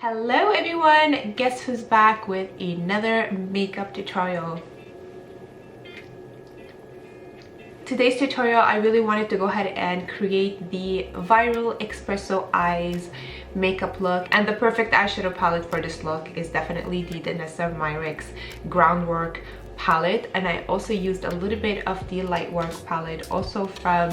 Hello everyone, guess who's back with another makeup tutorial. Today's tutorial, I really wanted to go ahead and create the viral Espresso eyes makeup look, and the perfect eyeshadow palette for this look is definitely the Danessa Myricks Groundwork palette, and I also used a little bit of the Lightwork palette also from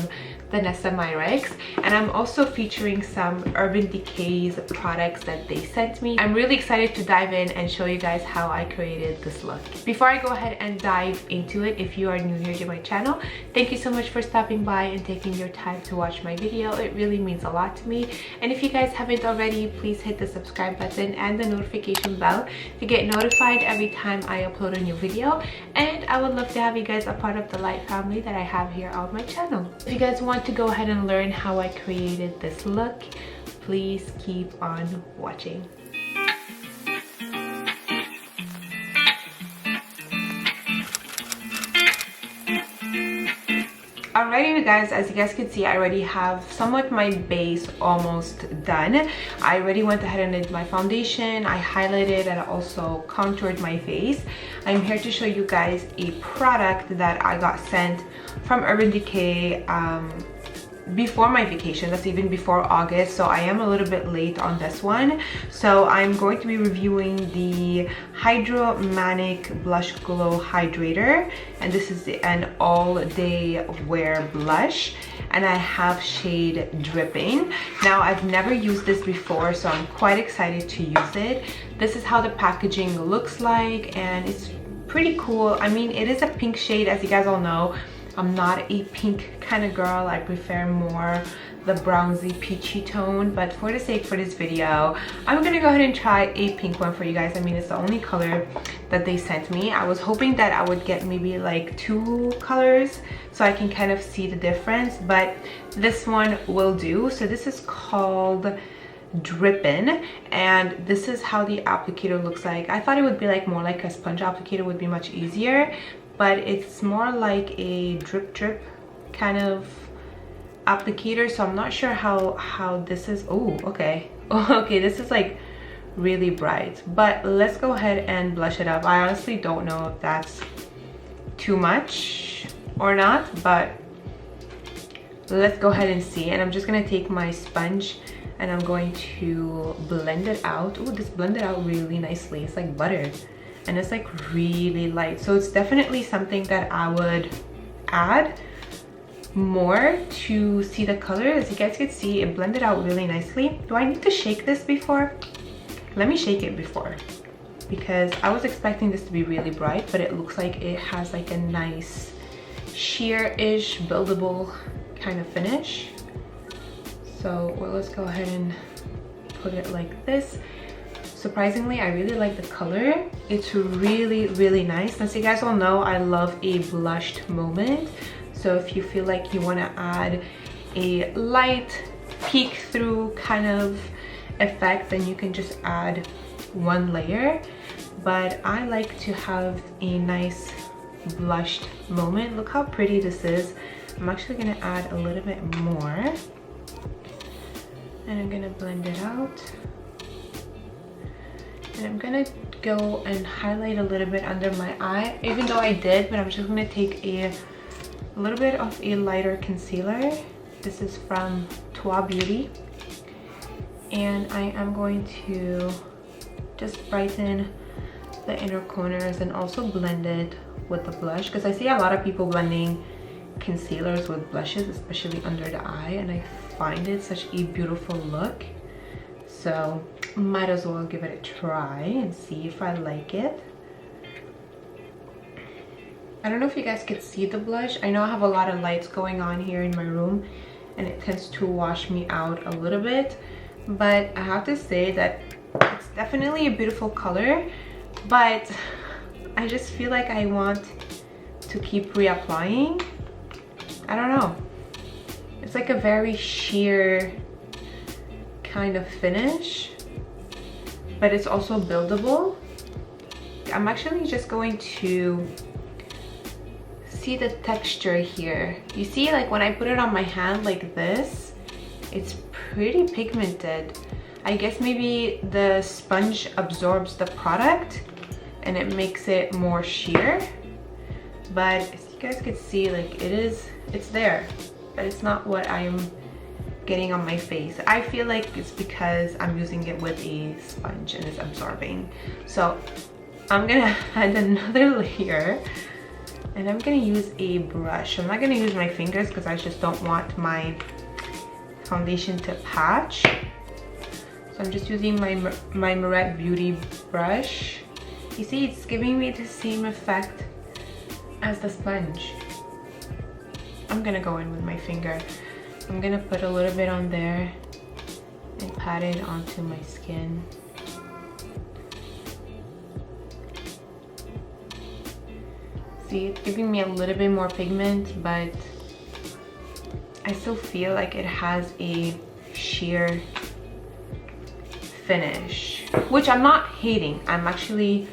Danessa Myricks, and I'm also featuring some Urban Decay's products that they sent me. I'm really excited to dive in and show you guys how I created this look. Before I go ahead and dive into it, if you are new here to my channel, thank you so much for stopping by and taking your time to watch my video. It really means a lot to me. And if you guys haven't already, please hit the subscribe button and the notification bell to get notified every time I upload a new video. And I would love to have you guys a part of the Light family that I have here on my channel. If you guys want to go ahead and learn how I created this look, please keep on watching. Alrighty you guys, as you guys can see, I already have somewhat my base almost done. I already went ahead and did my foundation, I highlighted, and I also contoured my face. I'm here to show you guys a product that I got sent from Urban Decay before my vacation. That's even before August, so I am a little bit late on this one. So I'm going to be reviewing the Maniac Blush Glow Hydrator, and this is an all-day wear blush, and I have shade Drippin. Now I've never used this before, so I'm quite excited to use it. This is how the packaging looks like, and it's pretty cool. I mean, it is a pink shade, as you guys all know. I'm not a pink kind of girl. I prefer more the brownsy peachy tone, but for the sake for this video, I'm gonna go ahead and try a pink one for you guys. I mean, it's the only color that they sent me. I was hoping that I would get maybe like 2 colors so I can kind of see the difference, but this one will do. So this is called Drippin, and this is how the applicator looks like. I thought it would be like more like a sponge applicator would be much easier, but it's more like a drip kind of applicator, so I'm not sure how this is. Oh, okay. Oh, okay, this is like really bright, but let's go ahead and blush it up. I honestly don't know if that's too much or not, but let's go ahead and see. And I'm just gonna take my sponge and I'm going to blend it out. Oh, this blended out really nicely. It's like butter, and it's like really light, so it's definitely something that I would add more to see the color. As you guys can see, it blended out really nicely. Do I need to shake this before? Let me shake it before, because I was expecting this to be really bright, but it looks like it has like a nice sheer-ish buildable kind of finish. So well, let's go ahead and put it like this. Surprisingly, I really like the color. It's really nice. As you guys all know, I love a blushed moment. So if you feel like you want to add a light peek through kind of effect, then you can just add 1 layer. But I like to have a nice blushed moment. Look how pretty this is. I'm actually going to add a little bit more, and I'm going to blend it out. And I'm gonna go and highlight a little bit under my eye, even though I did, but I'm just gonna take a little bit of a lighter concealer. This is from Toi Beauty, and I am going to just brighten the inner corners and also blend it with the blush, because I see a lot of people blending concealers with blushes, especially under the eye, and I find it such a beautiful look. So might as well give it a try and see if I like it. I don't know if you guys could see the blush. I know I have a lot of lights going on here in my room, and it tends to wash me out a little bit, but I have to say that it's definitely a beautiful color, but I just feel like I want to keep reapplying. I don't know. It's like a very sheer kind of finish, but it's also buildable. I'm actually just going to see the texture here. You see, like when I put it on my hand like this, it's pretty pigmented. I guess maybe the sponge absorbs the product and it makes it more sheer. But as you guys can see, like it's there, but it's not what I'm getting on my face. I feel like it's because I'm using it with a sponge and it's absorbing. So I'm gonna add another layer, and I'm gonna use a brush. I'm not gonna use my fingers because I just don't want my foundation to patch. So I'm just using my Maniac Beauty brush. You see, it's giving me the same effect as the sponge. I'm gonna go in with my finger. I'm gonna put a little bit on there and pat it onto my skin. See, it's giving me a little bit more pigment, but I still feel like it has a sheer finish, which I'm not hating. I'm actually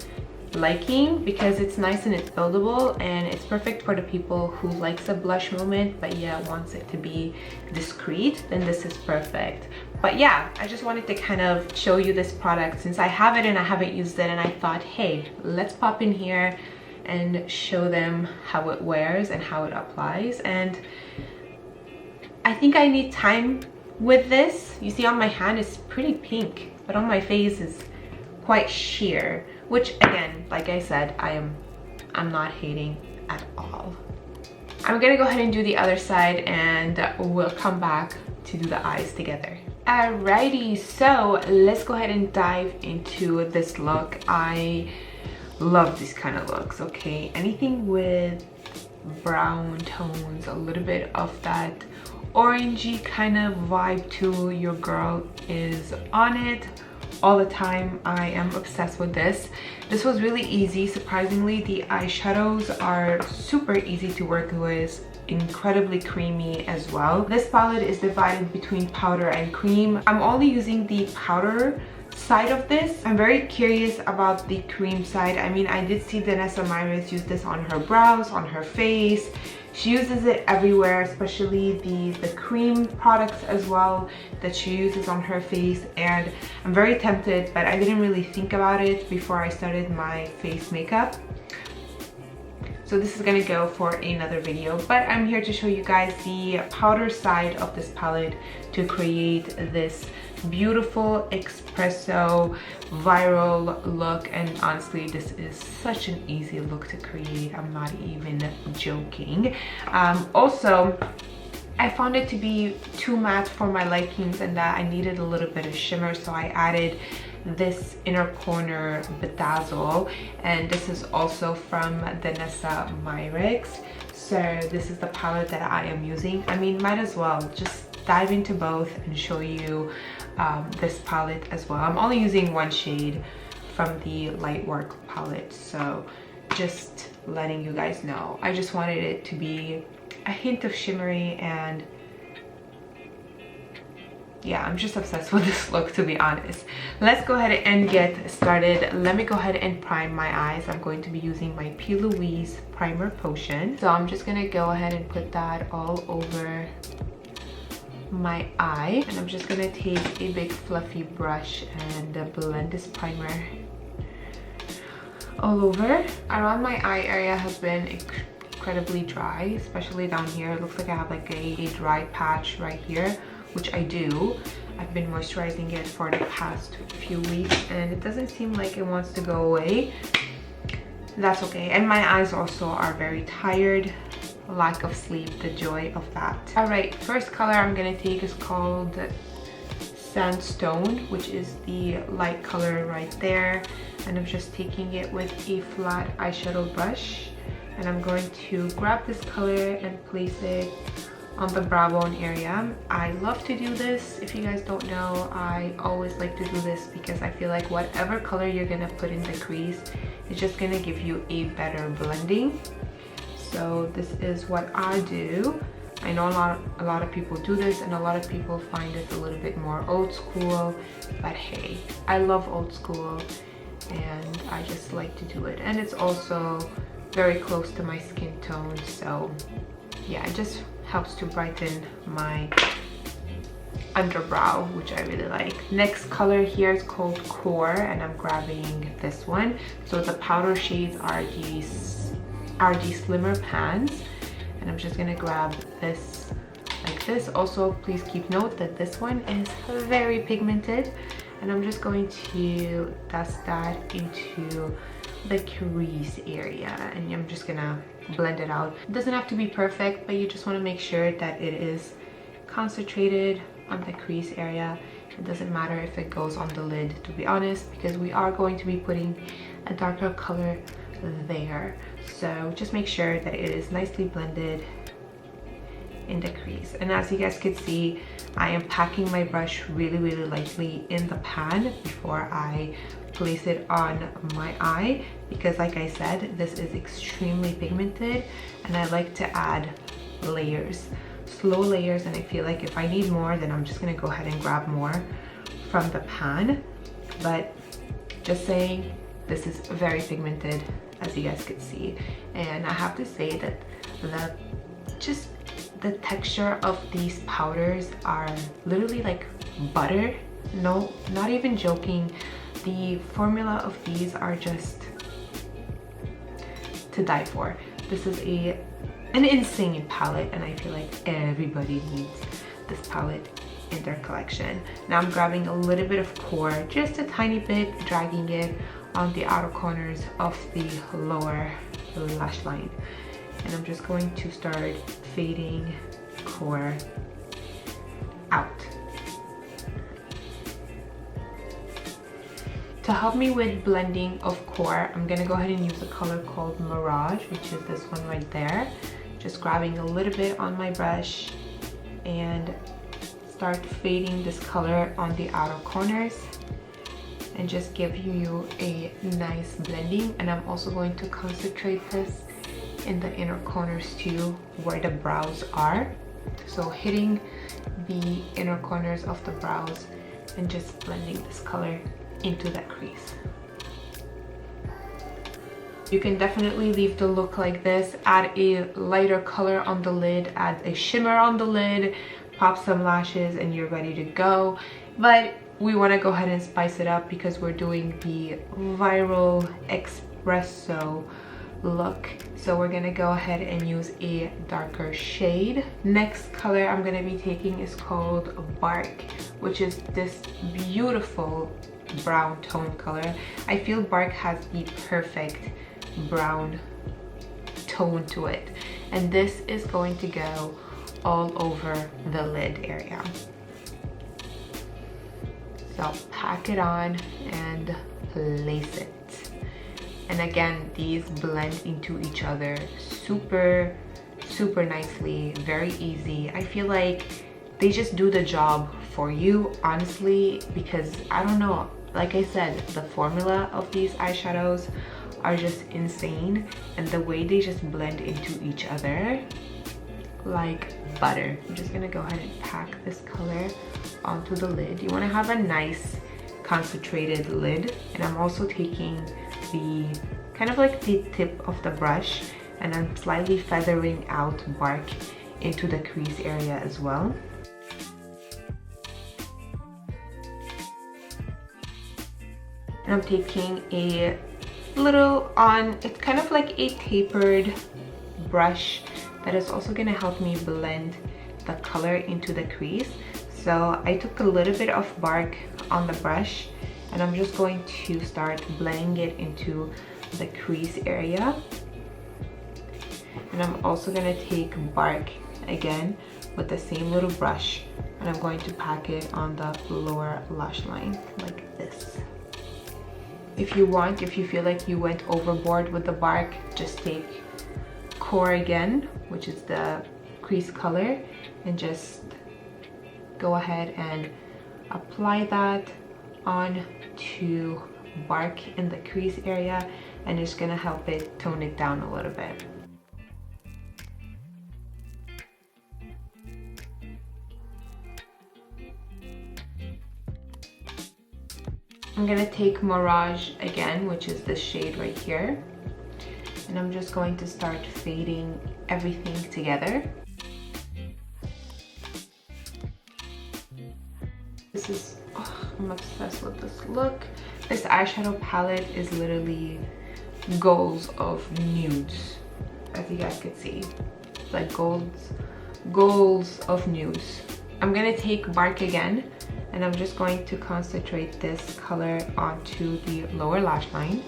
liking because it's nice and it's buildable, and it's perfect for the people who likes a blush moment but yeah wants it to be discreet. Then this is perfect. But yeah, I just wanted to kind of show you this product since I have it and I haven't used it, and I thought, hey, let's pop in here and show them how it wears and how it applies. And I think I need time with this. You see on my hand it's pretty pink, but on my face is quite sheer, which again, like I said, I'm not hating at all. I'm gonna go ahead and do the other side and we'll come back to do the eyes together. Alrighty, so let's go ahead and dive into this look. I love these kind of looks, okay? Anything with brown tones, a little bit of that orangey kind of vibe to your girl is on it all the time. I am obsessed with this. This was really easy. Surprisingly, the eyeshadows are super easy to work with, incredibly creamy as well. This palette is divided between powder and cream. I'm only using the powder side of this. I'm very curious about the cream side. I mean, I did see Vanessa Myers use this on her brows, on her face. She uses it everywhere, especially the cream products as well that she uses on her face, and I'm very tempted, but I didn't really think about it before I started my face makeup. So this is gonna go for another video, but I'm here to show you guys the powder side of this palette to create this beautiful espresso viral look. And honestly, this is such an easy look to create. I'm not even joking. Also, I found it to be too matte for my likings and that I needed a little bit of shimmer, so I added this inner corner bedazzle, and this is also from Vanessa Myers. So this is the palette that I am using. I mean, might as well just dive into both and show you this palette as well. I'm only using one shade from the light work palette, so just letting you guys know. I just wanted it to be a hint of shimmery, and yeah, I'm just obsessed with this look, to be honest. Let's go ahead and get started. Let me go ahead and prime my eyes. I'm going to be using my P. Louise primer potion. So I'm just gonna go ahead and put that all over my eye, and I'm just gonna take a big fluffy brush and blend this primer all over. Around my eye area has been incredibly dry, especially down here. It looks like I have like a dry patch right here, which I do. I've been moisturizing it for the past few weeks and it doesn't seem like it wants to go away. That's okay. And my eyes also are very tired. Lack of sleep, the joy of that. All right, first color I'm gonna take is called Sandstone, which is the light color right there. And I'm just taking it with a flat eyeshadow brush. And I'm going to grab this color and place it on the brow bone area. I love to do this. If you guys don't know, I always like to do this because I feel like whatever color you're gonna put in the crease, it's just gonna give you a better blending. So this is what I do. I know a lot of people do this and a lot of people find it a little bit more old school, but hey, I love old school and I just like to do it. And it's also very close to my skin tone, so yeah, it just helps to brighten my underbrow, which I really like. Next color here is called Core, and I'm grabbing this one. So the powder shades are these slimmer pans, and I'm just gonna grab this like this. Also, please keep note that this one is very pigmented, and I'm just going to dust that into the crease area, and I'm just gonna blend it out. It doesn't have to be perfect, but you just want to make sure that it is concentrated on the crease area. It doesn't matter if it goes on the lid, to be honest, because we are going to be putting a darker color there. So just make sure that it is nicely blended in the crease. And as you guys can see, I am packing my brush really lightly in the pan before I place it on my eye, because like I said, this is extremely pigmented and I like to add layers, slow layers, and I feel like if I need more, then I'm just gonna go ahead and grab more from the pan. But just saying, this is very pigmented, as you guys could see, and I have to say that the texture of these powders are literally like butter. No, not even joking. The formula of these are just to die for. This is an insane palette, and I feel like everybody needs this palette in their collection. Now I'm grabbing a little bit of Core, just a tiny bit, dragging it on the outer corners of the lower lash line, and I'm just going to start fading Core out. To help me with blending of Core, I'm gonna go ahead and use a color called Mirage, which is this one right there. Just grabbing a little bit on my brush and start fading this color on the outer corners, and just give you a nice blending. And I'm also going to concentrate this in the inner corners too, where the brows are. So hitting the inner corners of the brows and just blending this color into that crease. You can definitely leave the look like this, add a lighter color on the lid, add a shimmer on the lid, pop some lashes, and you're ready to go. But we want to go ahead and spice it up because we're doing the viral espresso look. So we're gonna go ahead and use a darker shade. Next color I'm gonna be taking is called Bark, which is this beautiful brown tone color. I feel Bark has the perfect brown tone to it, and this is going to go all over the lid area. So pack it on and place it. And again, these blend into each other super nicely, very easy. I feel like they just do the job for you, honestly, because I don't know, like I said, the formula of these eyeshadows are just insane, and the way they just blend into each other like butter. I'm just gonna go ahead and pack this color onto the lid. You want to have a nice concentrated lid, and I'm also taking the kind of like the tip of the brush, and I'm slightly feathering out Bark into the crease area as well. And I'm taking a little it's kind of like a tapered brush that is also going to help me blend the color into the crease. So I took a little bit of Bark on the brush, and I'm just going to start blending it into the crease area. And I'm also going to take Bark again with the same little brush, and I'm going to pack it on the lower lash line like this. If you want, if you feel like you went overboard with the Bark, just take Core again, which is the crease color, and just go ahead and apply that on to Bark in the crease area, and it's gonna help it tone it down a little bit. I'm gonna take Mirage again, which is the shade right here, and I'm just going to start fading everything together. I'm obsessed with this look. This eyeshadow palette is literally goals of nudes, as you guys can see. It's like goals of nudes. I'm gonna take Bark again, and I'm just going to concentrate this color onto the lower lash line.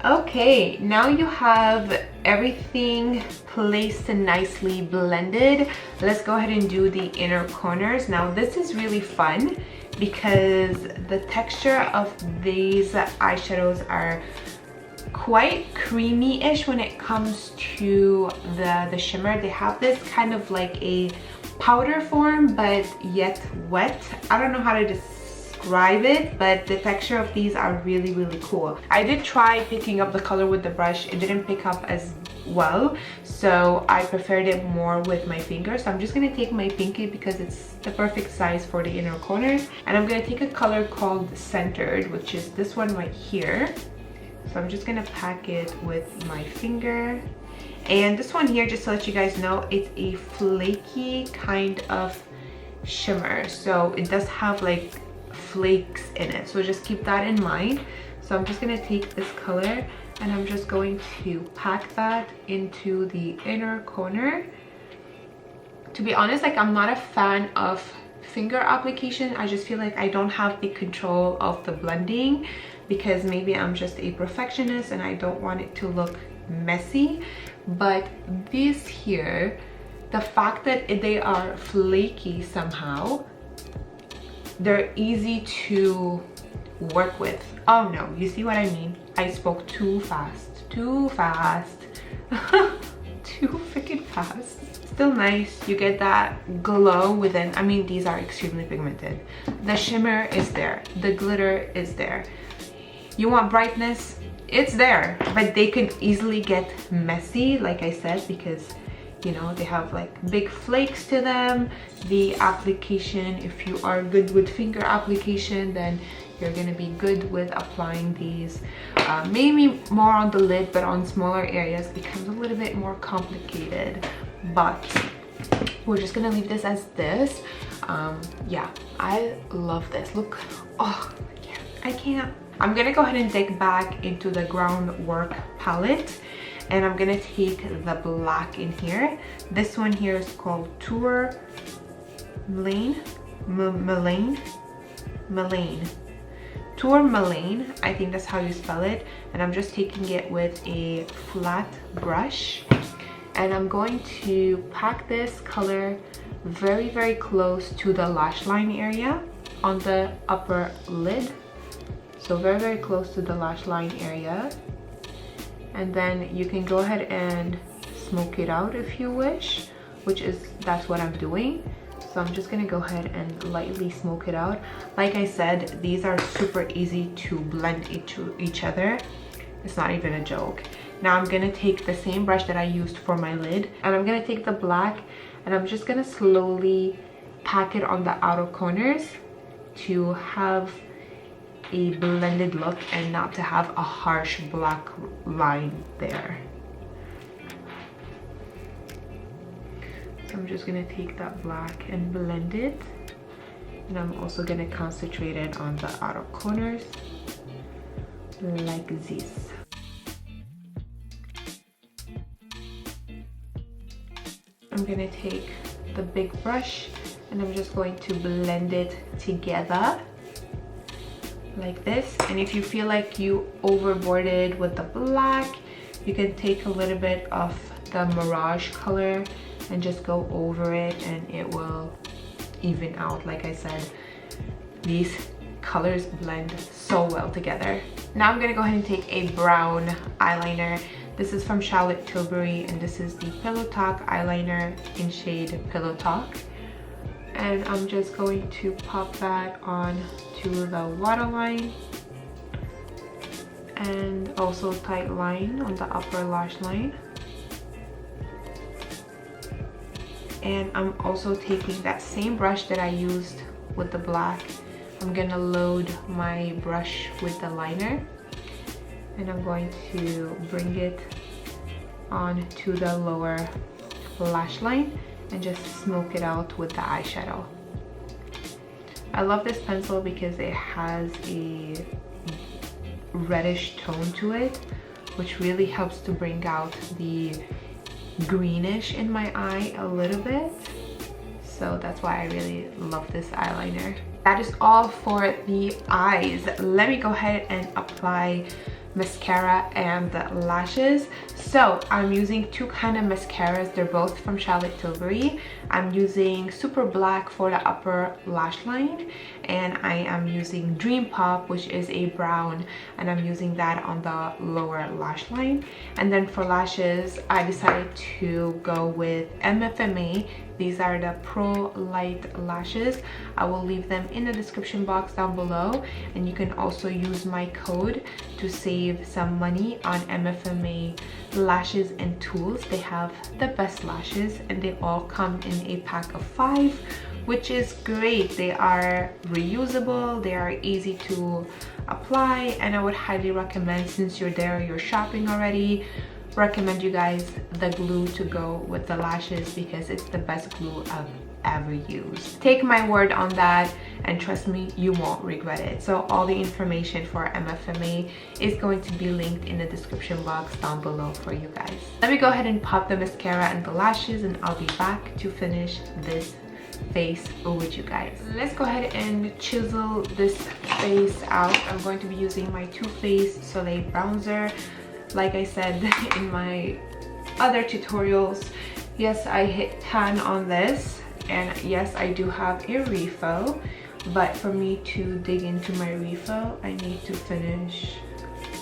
Okay, now you have everything placed and nicely blended. Let's go ahead and do the inner corners. Now this is really fun because the texture of these eyeshadows are quite creamy-ish when it comes to the shimmer. They have this kind of like a powder form but yet wet. I don't know how to describe it, but the texture of these are really cool. I did try picking up the color with the brush. It didn't pick up as well, so I preferred it more with my finger. So I'm just gonna take my pinky because it's the perfect size for the inner corners, and I'm gonna take a color called Centered, which is this one right here. So I'm just gonna pack it with my finger. And this one here, just to let you guys know, it's a flaky kind of shimmer, so it does have like flakes in it, so just keep that in mind. So I'm just gonna take this color and I'm just going to pack that into the inner corner. To be honest, like, I'm not a fan of finger application. I just feel like I don't have the control of the blending because maybe I'm just a perfectionist and I don't want it to look messy. But these here, the fact that they are flaky somehow, they're easy to work with. Oh no, you see what I mean? I spoke too fast. Too freaking fast. Still nice. You get that glow within. I mean, these are extremely pigmented. The shimmer is there. The glitter is there. You want brightness? It's there. But they can easily get messy, like I said, because you know, they have like big flakes to them. The application, if you are good with finger application, then you're gonna be good with applying these. Maybe more on the lid, but on smaller areas becomes a little bit more complicated. But we're just gonna leave this as this. Yeah, I love this. Look, oh, I can't. I'm gonna go ahead and dig back into the Groundwork palette, and I'm gonna take the black in here. This one here is called Tourmaline. Tourmaline, I think that's how you spell it. And I'm just taking it with a flat brush. And I'm going to pack this color very close to the lash line area on the upper lid. So very close to the lash line area. And then you can go ahead and smoke it out if you wish, that's what I'm doing. So I'm just gonna go ahead and lightly smoke it out. Like I said, these are super easy to blend into each other. It's not even a joke. Now I'm gonna take the same brush that I used for my lid, and I'm gonna take the black, and I'm just gonna slowly pack it on the outer corners to have a blended look and not to have a harsh black line there. So I'm just gonna take that black and blend it, and I'm also gonna concentrate it on the outer corners like this. I'm gonna take the big brush and I'm just going to blend it together like this. And if you feel like you overboarded with the black, you can take a little bit of the Mirage color and just go over it, and it will even out. Like I said, these colors blend so well together. Now I'm gonna go ahead and take a brown eyeliner. This is from Charlotte Tilbury, and this is the Pillow Talk eyeliner in shade Pillow Talk. And I'm just going to pop that on to the waterline, and also tight line on the upper lash line. And I'm also taking that same brush that I used with the black. I'm gonna load my brush with the liner, and I'm going to bring it on to the lower lash line, and just smoke it out with the eyeshadow. I love this pencil because it has a reddish tone to it, which really helps to bring out the greenish in my eye a little bit. So that's why I really love this eyeliner. That is all for the eyes. Let me go ahead and apply mascara and lashes. So I'm using two kind of mascaras. They're both from Charlotte Tilbury. I'm using Super Black for the upper lash line, and I am using Dream Pop, which is a brown, and I'm using that on the lower lash line. And then for lashes, I decided to go with MFMA. These are the Pro Light lashes. I will leave them in the description box down below, and you can also use my code to save some money on MFMA lashes and tools. They have the best lashes, and they all come in a pack of 5, which is great. They are reusable, they are easy to apply, and I would highly recommend, since you're there, you're shopping already, recommend you guys the glue to go with the lashes, because it's the best glue I've ever used. Take my word on that, and trust me, you won't regret it. So all the information for MFMA is going to be linked in the description box down below for you guys. Let me go ahead and pop the mascara and the lashes, and I'll be back to finish this face with you guys. Let's go ahead and chisel this face out. I'm going to be using my Too Faced Soleil bronzer. Like I said in my other tutorials, yes, I hit tan on this, and yes, I do have a refill, but for me to dig into my refill, I need to finish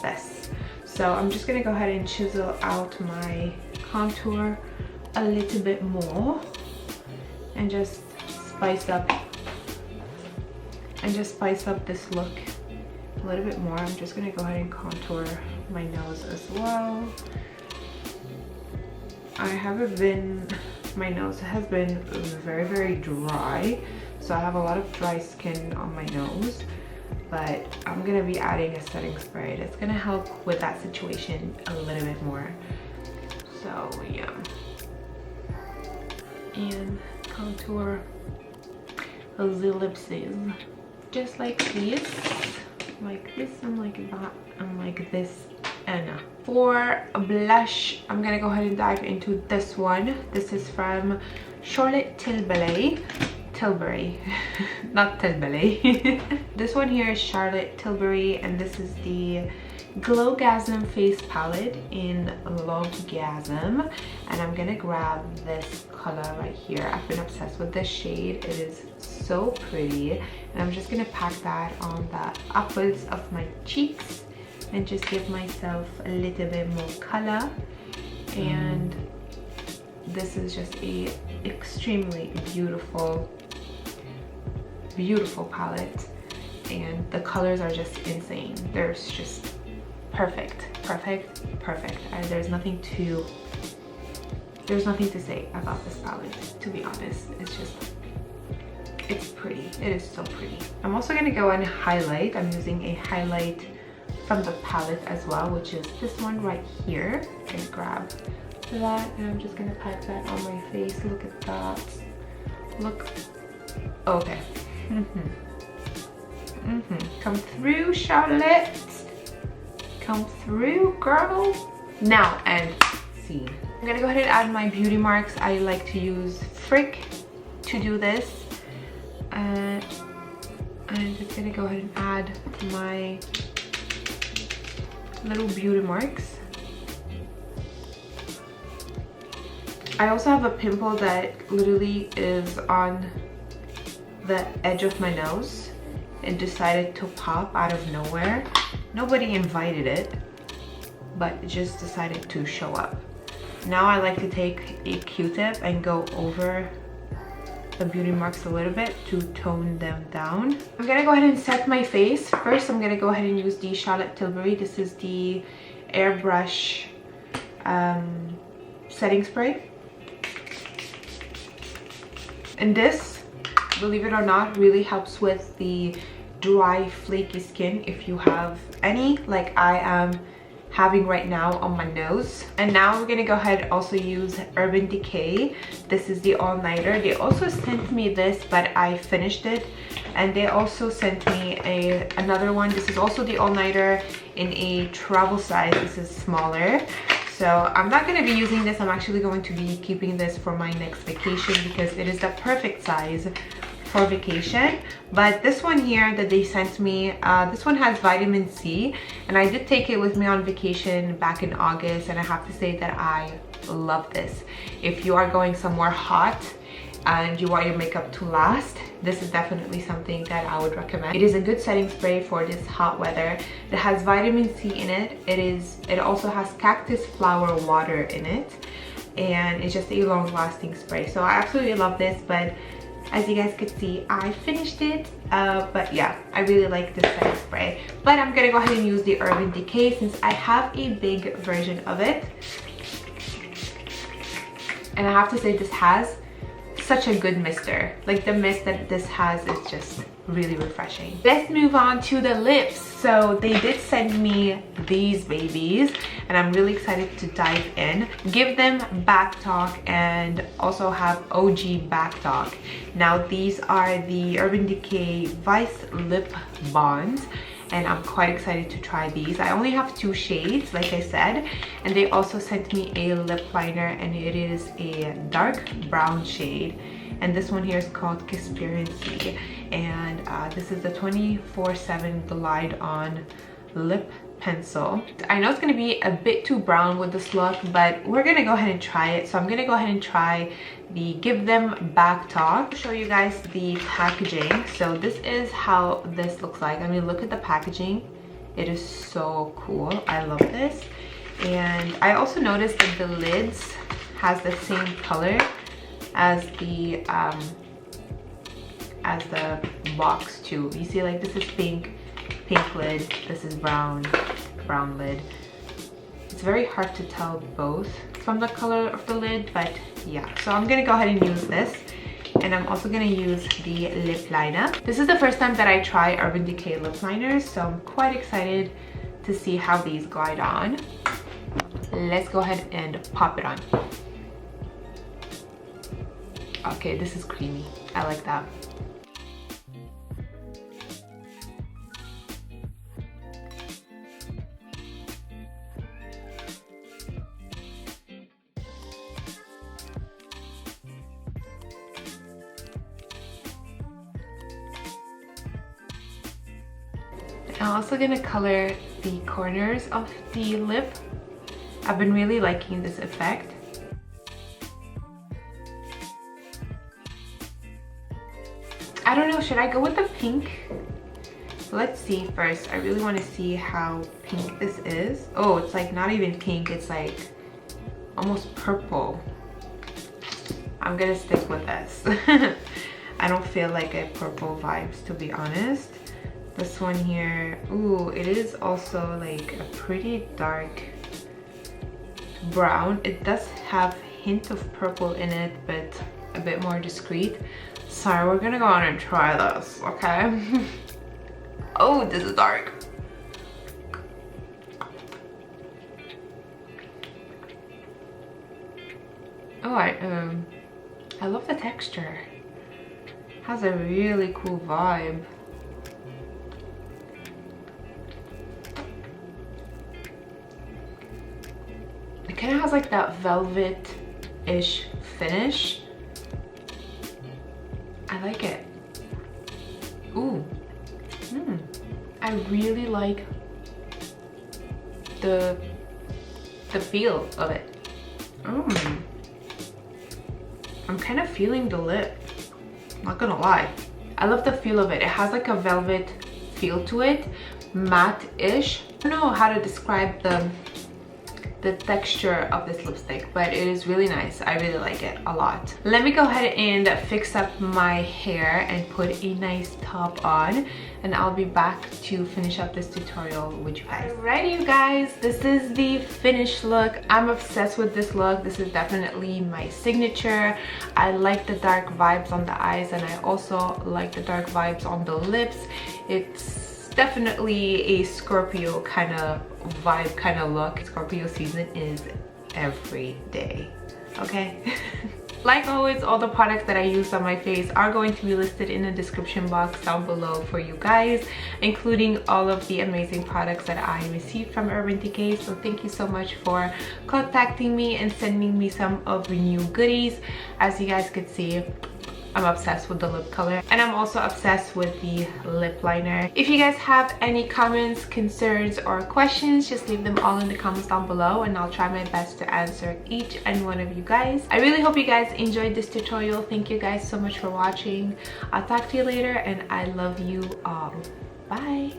this. So I'm just gonna go ahead and chisel out my contour a little bit more, and just spice up this look a little bit more. I'm just gonna go ahead and contour my nose as well. My nose has been very dry, so I have a lot of dry skin on my nose, but I'm gonna be adding a setting spray that's gonna help with that situation a little bit more. So yeah, and contour the ellipses just like this, and like that, and like this. And for blush, I'm gonna go ahead and dive into this one. This is from Charlotte Tilbury, not Tilbury. This one here is Charlotte Tilbury, and this is the Glowgasm face palette in Loggasm, and I'm gonna grab this color right here. I've been obsessed with this shade. It is so pretty, and I'm just gonna pack that on the uppers of my cheeks and just give myself a little bit more color. And this is just a extremely beautiful palette, and the colors are just insane. There's just perfect. There's nothing to say about this palette, to be honest. It's pretty. It is so pretty. I'm also gonna go and highlight. I'm using a highlight from the palette as well, which is this one right here. I'm gonna grab that, and I'm just gonna pack that on my face. Look at that. Look. Okay. Come through, Charlotte. Come through, girl. Now and see. I'm gonna go ahead and add my beauty marks. I like to use Frick to do this. And I'm just gonna go ahead and add my little beauty marks. I also have a pimple that literally is on the edge of my nose. It decided to pop out of nowhere. Nobody invited it, but it just decided to show up. Now I like to take a Q-tip and go over the beauty marks a little bit to tone them down. I'm gonna go ahead and set my face. First, I'm gonna go ahead and use the Charlotte Tilbury. This is the airbrush setting spray. And this, believe it or not, really helps with the dry, flaky skin if you have any. Like I am having right now on my nose. And now we're gonna go ahead and also use Urban Decay. This is the all-nighter. They also sent me this, but I finished it. And they also sent me another one. This is also the all-nighter in a travel size. This is smaller. So I'm not going to be using this. I'm actually going to be keeping this for my next vacation because it is the perfect size for vacation. But this one here that they sent me, this one has vitamin C, and I did take it with me on vacation back in August, and I have to say that I love this. If you are going somewhere hot and you want your makeup to last, this is definitely something that I would recommend. It is a good setting spray for this hot weather. It has vitamin C in it. It also has cactus flower water in it, and it's just a long-lasting spray. So I absolutely love this, but as you guys could see, I finished it. But yeah, I really like this setting spray. But I'm gonna go ahead and use the Urban Decay since I have a big version of it. And I have to say, this has such a good mister. Like, the mist that this has is just really refreshing. Let's move on to the lips. So they did send me these babies, and I'm really excited to dive in. Give them Back Talk and also have OG Back Talk. Now these are the Urban Decay Vice Lip Bonds, and I'm quite excited to try these. I only have 2 shades, like I said, and they also sent me a lip liner, and it is a dark brown shade, and this one here is called Conspiracy, and this is the 24/7 Glide On Lip Pencil. I know it's gonna be a bit too brown with this look, but we're gonna go ahead and try it. So I'm gonna go ahead and try the Give Them Back Talk. I'll show you guys the packaging. So this is how this looks like. I mean, look at the packaging. It is so cool. I love this. And I also noticed that the lids has the same color as the box too. You see, like, this is pink lid, this is brown lid. It's very hard to tell both from the color of the lid, but yeah. So I'm gonna go ahead and use this, and I'm also gonna use the lip liner. This is the first time that I try Urban Decay lip liners, so I'm quite excited to see how these glide on. Let's go ahead and pop it on. Okay, this is creamy. I like that. I'm also gonna color the corners of the lip. I've been really liking this effect. I don't know, should I go with the pink? Let's see first. I really want to see how pink this is. Oh, it's like not even pink, it's like almost purple. I'm gonna stick with this. I don't feel like a purple vibes, to be honest. This one here, ooh, it is also like a pretty dark brown. It does have a hint of purple in it, but a bit more discreet. So we're gonna go on and try this, okay? Oh, this is dark. Oh, I love the texture. Has a really cool vibe. It kind of has like that velvet-ish finish. I like it. Ooh. I really like the feel of it. I'm kind of feeling the lip, not gonna lie. I love the feel of it. It has like a velvet feel to it, matte-ish. I don't know how to describe the texture of this lipstick, but it is really nice. I really like it a lot. Let me go ahead and fix up my hair and put a nice top on, and I'll be back to finish up this tutorial with you guys. Alright, you guys, this is the finished look. I'm obsessed with this look. This is definitely my signature. I like the dark vibes on the eyes, and I also like the dark vibes on the lips. It's definitely a Scorpio kind of vibe, kind of look. Scorpio season is every day, okay? Like always, all the products that I use on my face are going to be listed in the description box down below for you guys, including all of the amazing products that I received from Urban Decay. So thank you so much for contacting me and sending me some of the new goodies. As you guys could see, I'm obsessed with the lip color, and I'm also obsessed with the lip liner. If you guys have any comments, concerns, or questions, just leave them all in the comments down below, and I'll try my best to answer each and one of you guys. I really hope you guys enjoyed this tutorial. Thank you guys so much for watching. I'll talk to you later, and I love you all. Bye.